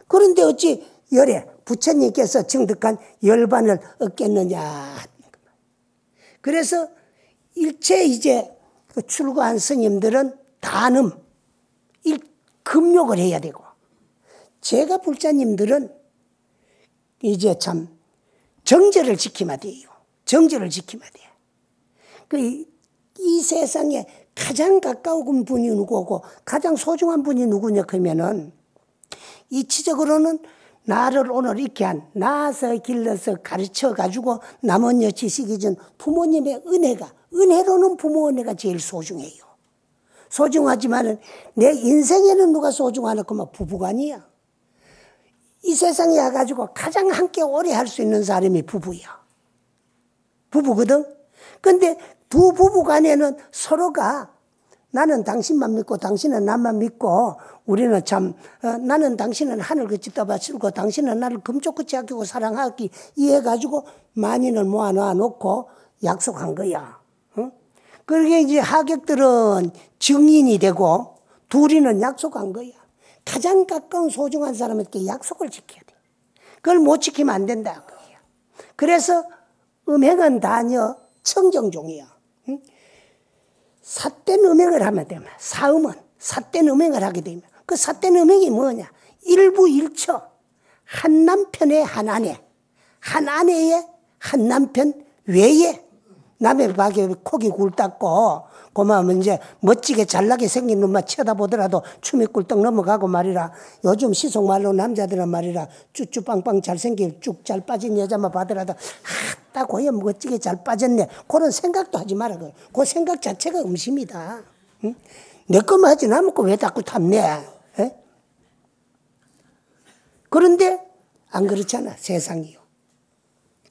그런데 어찌 열에 부처님께서 증득한 열반을 얻겠느냐. 그래서 일체 이제 그 출가한 스님들은 단음, 금욕을 해야 되고, 제가 불자님들은 이제 참 정절을 지키면 돼요. 정절을 지키면 돼. 이 세상에 가장 가까운 분이 누구고 가장 소중한 분이 누구냐 그러면은 이치적으로는 나를 오늘 이렇게 낳아서 길러서 가르쳐 가지고 남은 여치 시기 전 부모님의 은혜로는 부모 은혜가 제일 소중해요. 소중하지만은 내 인생에는 누가 소중하나 그만 부부간이야. 이 세상에 와가지고 가장 함께 오래 할 수 있는 사람이 부부야. 부부거든. 근데 두 부부 간에는 서로가 나는 당신만 믿고 당신은 나만 믿고 우리는 참 나는 당신은 하늘같이 떠받들고 당신은 나를 금쪽같이 아끼고 사랑하기 이해가지고 만인을 모아놔 놓고 약속한 거야. 그러게 이제 하객들은 증인이 되고 둘이는 약속한 거야. 가장 가까운 소중한 사람에게 약속을 지켜야 돼. 그걸 못 지키면 안 된다. 그래서 음행은 다녀 청정종이야. 삿된 음행을 하면 되면 사음은 삿된 음행을 하게 되면 그 삿된 음행이 뭐냐? 일부일처 한 남편의 한 아내, 한 아내의 한 남편 외에 남의 밖에 고기 굴 닦고 고마우면 이제 멋지게 잘나게 생긴 놈만 쳐다보더라도 춤이 꿀떡 넘어가고 말이라. 요즘 시속말로 남자들은 말이라 쭈쭈빵빵 잘생긴 쭉 잘 빠진 여자만 봐더라도 딱 고여 멋지게 잘 빠졌네. 그런 생각도 하지 마라. 그 생각 자체가 음심이다. 응? 내 것만 하지 남의 거 왜 자꾸 탐내. 에? 그런데 안 그렇잖아. 세상이요.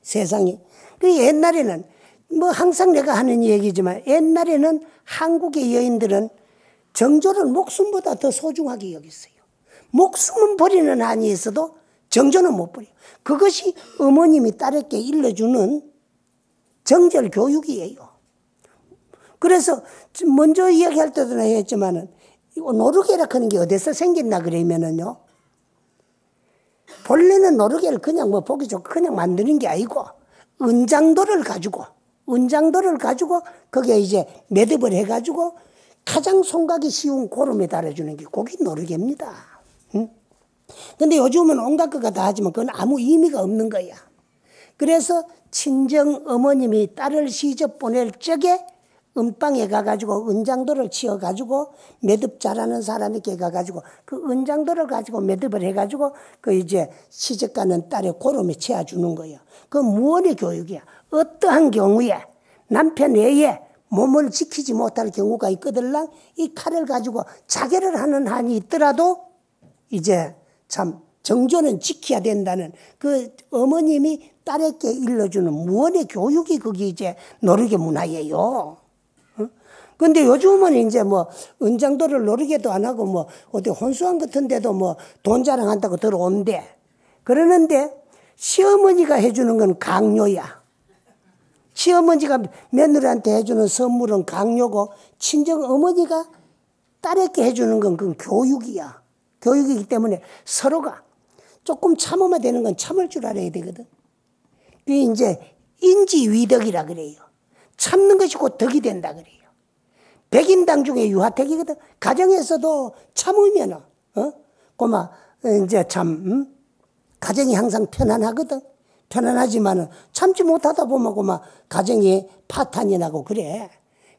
세상이. 그 옛날에는 뭐 항상 내가 하는 얘기지만 옛날에는 한국의 여인들은 정조를 목숨보다 더 소중하게 여겼어요. 목숨은 버리는 한이 있어도 정조는 못 버려. 그것이 어머님이 딸에게 일러주는 정절 교육이에요. 그래서 먼저 이야기할 때도 했지만은 노르게라 하는 게 어디서 생겼나 그러면은요. 본래는 노르게를 그냥 뭐 보기 좋고 그냥 만드는 게 아니고 은장도를 가지고 거기에 이제 매듭을 해가지고 가장 손가기 쉬운 고름에 달아주는 게 그게 노르개입니다. 응? 근데 요즘은 온갖 거가 다 하지만 그건 아무 의미가 없는 거야. 그래서 친정 어머님이 딸을 시집 보낼 적에 은방에 가가지고 은장도를 치어가지고 매듭 잘하는 사람에게 가가지고 그 은장도를 가지고 매듭을 해가지고 그 이제 시집 가는 딸의 고름에 채워주는 거예요. 그 무언의 교육이야. 어떠한 경우에 남편 외에 몸을 지키지 못할 경우가 있거들랑 이 칼을 가지고 자결을 하는 한이 있더라도 이제 참 정조는 지켜야 된다는 그 어머님이 딸에게 일러주는 무언의 교육이 그게 이제 노르게 문화예요. 근데 요즘은 이제 뭐 은장도를 노르게도 안 하고 뭐 어디 혼수한 같은 데도 뭐 돈 자랑한다고 들어온대. 그러는데 시어머니가 해주는 건 강요야. 시어머니가 며느리한테 해주는 선물은 강요고 친정 어머니가 딸에게 해주는 건 그건 교육이야. 교육이기 때문에 서로가 조금 참으면 되는 건 참을 줄 알아야 되거든. 그게 이제 인지위덕이라 그래요. 참는 것이 곧 덕이 된다 그래요. 백인당 중에 유하택이거든. 가정에서도 참으면은 고마 이제 참 가정이 항상 편안하거든. 편안하지만은 참지 못하다 보면 고마 가정이 파탄이 나고 그래.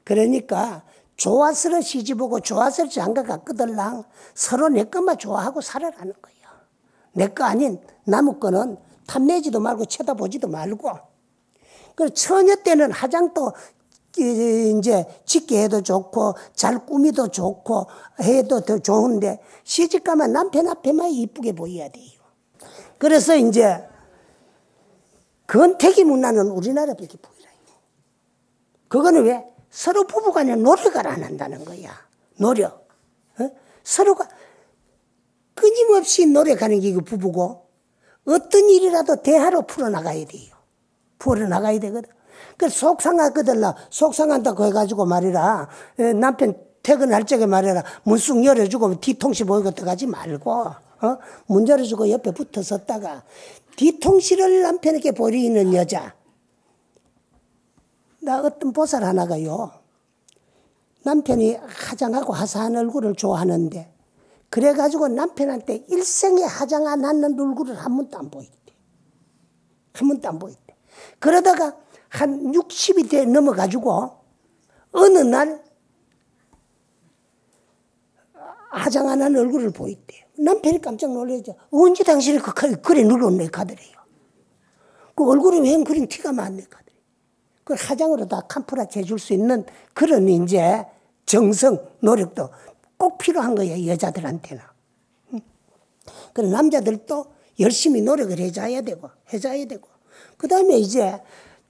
그러니까 좋아서를 시집오고 좋아서를 장가 갔거들랑 서로 내 것만 좋아하고 살아라는 거야. 내 거 아닌 남의 거는 탐내지도 말고 쳐다보지도 말고. 그리고 처녀 때는 화장도 이제 짓게 해도 좋고 잘 꾸미도 좋고 해도 더 좋은데 시집가면 남편 앞에만 이쁘게 보여야 돼요. 그래서 이제 건태기 문화는 우리나라밖에 보이라요. 그거는 왜? 서로 부부간에 노력을 안 한다는 거야. 노력. 서로가 끊임없이 노력하는 게 부부고 어떤 일이라도 대화로 풀어나가야 돼요. 풀어나가야 되거든. 그 속상하거들라 속상한다고 해가지고 말이라 남편 퇴근할 적에 말이라 문 쑥 열어주고 뒤통수 보이고 들어가지 말고 문자를 주고 옆에 붙어 섰다가 뒤통수를 남편에게 보이는 여자. 나 어떤 보살 하나가요. 남편이 화장하고 화사한 얼굴을 좋아하는데 그래가지고 남편한테 일생에 화장 안 하는 얼굴을 한 번도 안 보였대. 한 번도 안 보였대. 그러다가 한 60이 넘어가지고 어느 날 화장 안 하는 얼굴을 보였대. 남편이 깜짝 놀라죠. 언제 당신이 그래 늙었네 카더래요. 그 얼굴이 왜 그런 티가 많네 카더래요. 그걸 화장으로 다 캄프라치 해줄 수 있는 그런 이제 정성, 노력도 꼭 필요한 거예요, 여자들한테는. 그래 남자들도 열심히 노력을 해줘야 되고. 그 다음에 이제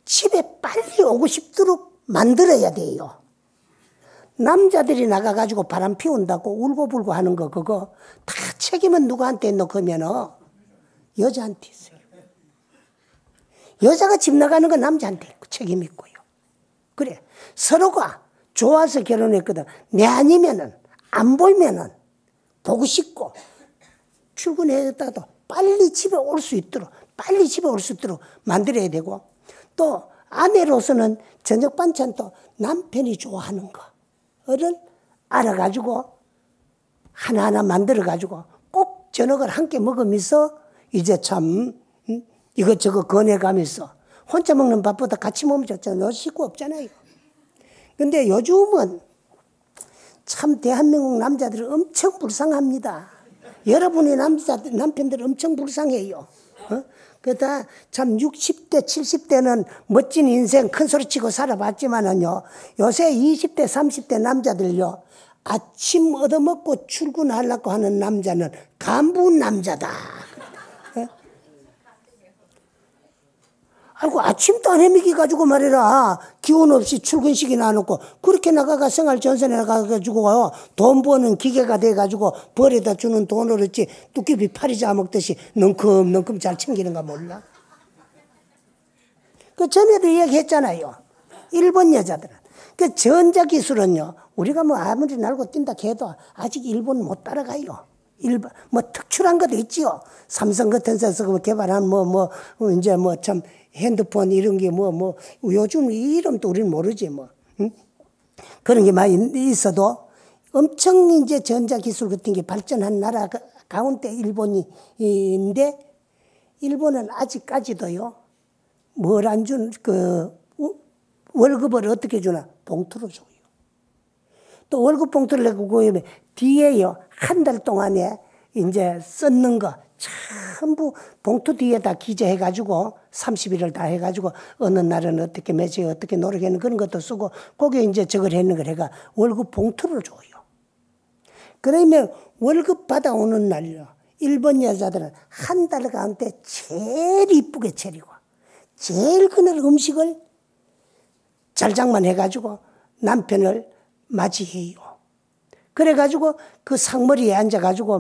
집에 빨리 오고 싶도록 만들어야 돼요. 남자들이 나가가지고 바람 피운다고 울고불고 하는 거 그거 다 책임은 누구한테 놓으면 여자한테 있어요. 여자가 집 나가는 건 남자한테 책임 있고요. 그래 서로가 좋아서 결혼했거든. 내 아니면은 안 보이면은 보고 싶고 출근했다도 빨리 집에 올 수 있도록 만들어야 되고 또 아내로서는 저녁 반찬도 남편이 좋아하는 거를 알아가지고 하나하나 만들어가지고 꼭 저녁을 함께 먹으면서 이제 참 이것저것 권해가면서 혼자 먹는 밥보다 같이 먹으면 좋잖아요. 식구 없잖아요. 근데 요즘은 참 대한민국 남자들은 엄청 불쌍합니다. 여러분의 남편들 엄청 불쌍해요. 그러다 참 60대, 70대는 멋진 인생 큰 소리치고 살아봤지만은요. 요새 20대, 30대 남자들요. 아침 얻어먹고 출근하려고 하는 남자는 간부 남자다. 아이고 아침도 안 해먹이 가지고 말이라 기운 없이 출근식이나 안 놓고 그렇게 나가가 생활전선에 나가가지고 돈 버는 기계가 돼가지고 벌에다 주는 돈을 어찌 뚝끼비 파리 잡아먹듯이 넝큼넝큼 잘 챙기는가 몰라. 그 전에도 이야기했잖아요. 일본 여자들은 그 전자기술은요 우리가 뭐 아무리 날고 뛴다 해도 아직 일본 못 따라가요. 일본 뭐 특출한 것도 있지요. 삼성 같은 데서 개발한 이제 참 핸드폰 이런 게 요즘 이름도 우리는 모르지 응? 그런 게 많이 있어도 엄청 이제 전자기술 같은 게 발전한 나라 가운데 일본인데 일본은 아직까지도요 뭘 안 준 월급을 어떻게 주나 봉투로 줘요. 또 월급 봉투를 내고 그 뒤에요 한 달 동안에 이제 썼는 거 전부 봉투 뒤에다 기재해가지고 30일을 다 해가지고 어느 날은 어떻게 매주에 어떻게 노력했는 그런 것도 쓰고 거기에 이제 저걸 했는 걸 해가 월급 봉투를 줘요. 그러면 월급 받아오는 날요. 일본 여자들은 한 달 가운데 제일 이쁘게 차리고 제일 그날 음식을 잘 장만해가지고 남편을 맞이해요. 그래가지고 그 상머리에 앉아가지고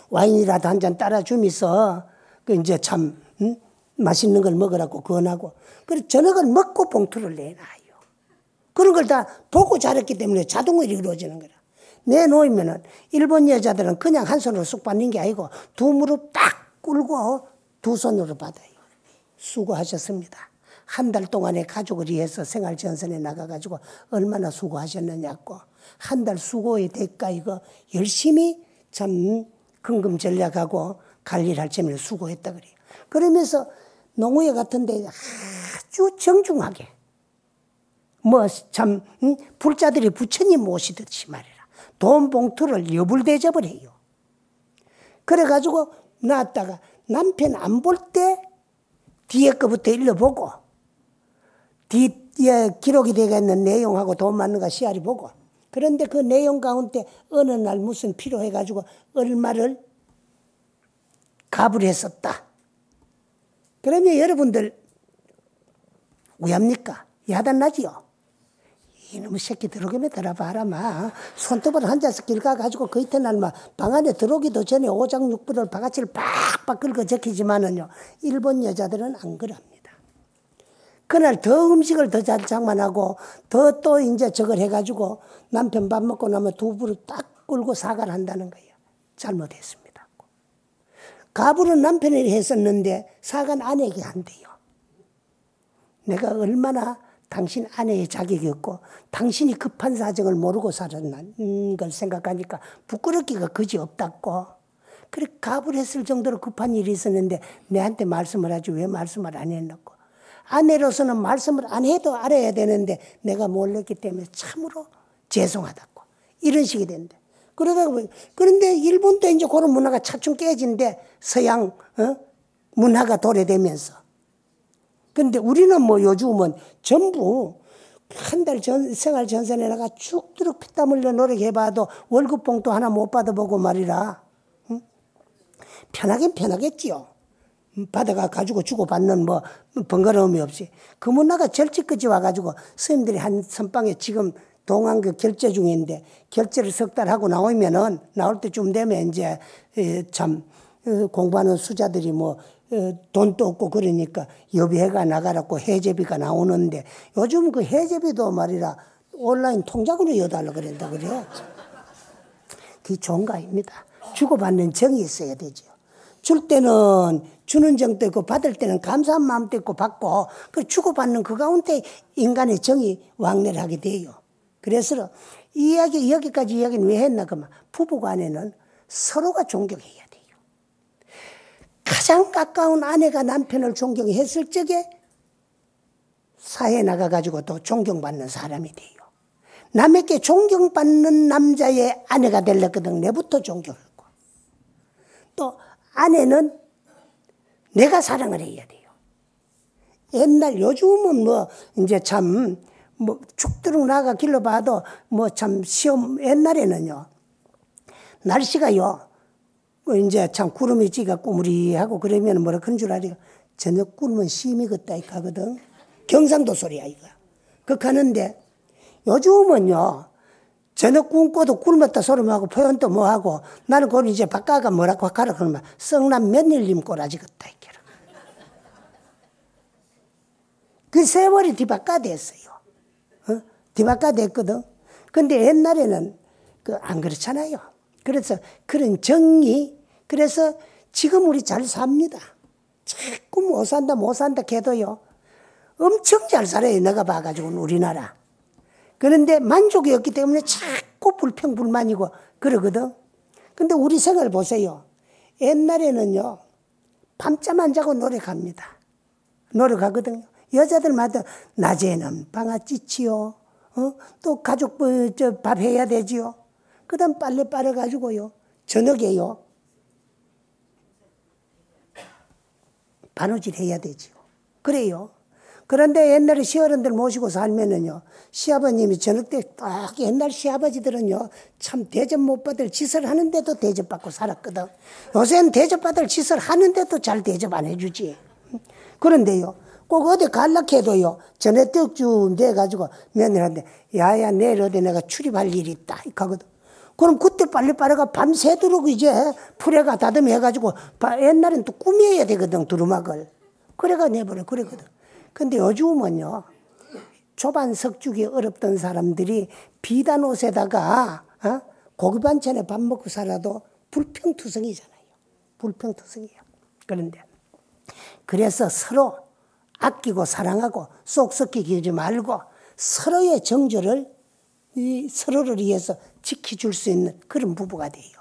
와인이라도 한 잔 따라주면서 그 이제 참 맛있는 걸 먹으라고 권하고 그래서 저녁을 먹고 봉투를 내놔요. 그런 걸 다 보고 자랐기 때문에 자동으로 이루어지는 거라. 내놓으면은 일본 여자들은 그냥 한 손으로 쑥 받는 게 아니고 두 무릎 딱 꿇고 두 손으로 받아요. 수고하셨습니다. 한 달 동안에 가족을 위해서 생활전선에 나가가지고 얼마나 수고하셨느냐고 한 달 수고의 대가 이거 열심히 참 근검전략하고 관리를 할 점에 수고했다 그래요. 그러면서 농우회 같은 데 아주 정중하게 불자들이 부처님 모시듯이 말이라 돈 봉투를 여불대접을 해요. 그래가지고 나왔다가 남편 안 볼 때 뒤에 거부터 읽어보고 뒤에 기록이 되어 있는 내용하고 돈 맞는가 씨알이 보고 그런데 그 내용 가운데 어느 날 무슨 필요해가지고 얼마를 값을 했었다. 그러면 여러분들 왜합니까? 야단나지요? 이놈의 새끼 들어오기만 들어봐라 마. 손톱을 앉아서 길 가가지고 그 이튿날 방 안에 들어오기도 전에 오장육부를 바가지를 팍팍 긁어 적히지만은요 일본 여자들은 안 그럽니다. 그날 더 음식을 더 잘 장만하고 더 또 이제 저걸 해가지고 남편 밥 먹고 나면 두부를 딱 꿇고 사과를 한다는 거예요. 잘못했습니다. 가불은 남편이 했었는데 사과는 아내에게 한대요. 내가 얼마나 당신 아내의 자격이 없고 당신이 급한 사정을 모르고 살았는 걸 생각하니까 부끄럽기가 그지없다고. 그래 가불했을 정도로 급한 일이 있었는데 내한테 말씀을 하지 왜 말씀을 안 했노고. 아내로서는 말씀을 안 해도 알아야 되는데 내가 몰랐기 때문에 참으로 죄송하다고. 이런 식이 된대. 그런데 일본도 이제 그런 문화가 차츰 깨진데 서양 문화가 도래되면서. 그런데 우리는 뭐 요즘은 전부 한 달 생활 전선에 나가 죽도록 피땀 흘려 노력해봐도 월급 봉투 하나 못 받아보고 말이라. 편하긴 편하겠지요. 받아가 가지고 주고받는 뭐 번거로움이 없이. 그 문화가 절치까지 와가지고 스님들이 한 선방에 지금 동안 그 결제 중인데 결제를 석 달 하고 나오면은 나올 때쯤 되면 이제 참 공부하는 수자들이 뭐 돈도 없고 그러니까 여비해가 나가라고 해제비가 나오는데 요즘 그 해제비도 말이라 온라인 통장으로 여달라 그런다 그래요. 그게 좋은 거 아닙니다. 주고받는 정이 있어야 되죠. 줄 때는 주는 정도 있고 받을 때는 감사한 마음도 있고 받고 그 주고받는 그 가운데 인간의 정이 왕래를 하게 돼요. 그래서 이 이야기 여기까지 이야기는 왜 했나 그러면 부부간에는 서로가 존경해야 돼요. 가장 가까운 아내가 남편을 존경했을 적에 사회에 나가가지고 또 존경받는 사람이 돼요. 남에게 존경받는 남자의 아내가 되려거든 내부터 존경하고 또 아내는 내가 사랑을 해야 돼요. 옛날 요즘은 뭐 이제 참 뭐 죽도록 나가 길러 봐도 뭐 참 시험 옛날에는요 날씨가요 이제 참 구름이 찌가 꾸무리하고 그러면 뭐라 그런 줄 알아요. 저녁 굶으면 심이 걷다 이 가거든. 경상도 소리야 이거. 그 가는데 요즘은요 저녁 굶고도 굶었다 소리하고 표현도 뭐하고 나는 그걸 이제 바꿔가 뭐라고 하라 그러면 썩난 며느님 꼬라지 걷다 이게라. 그 세월이 뒤바꿔 됐어요. 뒤바꿔 됐거든. 근데 옛날에는 안 그렇잖아요. 그래서 그런 정이 그래서 지금 우리 잘 삽니다. 자꾸 못 산다 해도요. 엄청 잘 살아요. 내가 봐가지고는 우리나라. 그런데 만족이 없기 때문에 자꾸 불평불만이고 그러거든. 근데 우리 생활 보세요. 옛날에는요. 밤잠 안 자고 노력하거든요. 여자들마다 낮에는 방아찌치요. 또 가족 밥 해야 되지요. 그 다음 빨래 빨아가지고요. 저녁에요. 바느질 해야 되지요. 그래요. 그런데 옛날에 시어른들 모시고 살면은요. 시아버님이 저녁 때 딱 옛날 시아버지들은요. 참 대접 못 받을 짓을 하는데도 대접받고 살았거든. 요새는 대접받을 짓을 하는데도 잘 대접 안 해주지. 그런데요. 꼭 어디 갈락해도요. 전에 떡좀 돼가지고 며느리한테 야야 내일 어디 내가 출입할 일이 있다. 이거거든. 그럼 그때 빨리 빠르가 밤새도록 이제 풀에가 다듬해가지고 옛날엔 또 꾸며야 되거든 두루막을. 그래가 내버려 그러거든. 근데 요즘은요. 초반 석죽이 어렵던 사람들이 비단 옷에다가 고기 반찬에 밥 먹고 살아도 불평투성이잖아요. 불평투성이에요. 그런데 그래서 서로 아끼고 사랑하고 쏙 섞이지 말고 서로의 정조를 서로를 위해서 지켜줄 수 있는 그런 부부가 돼요.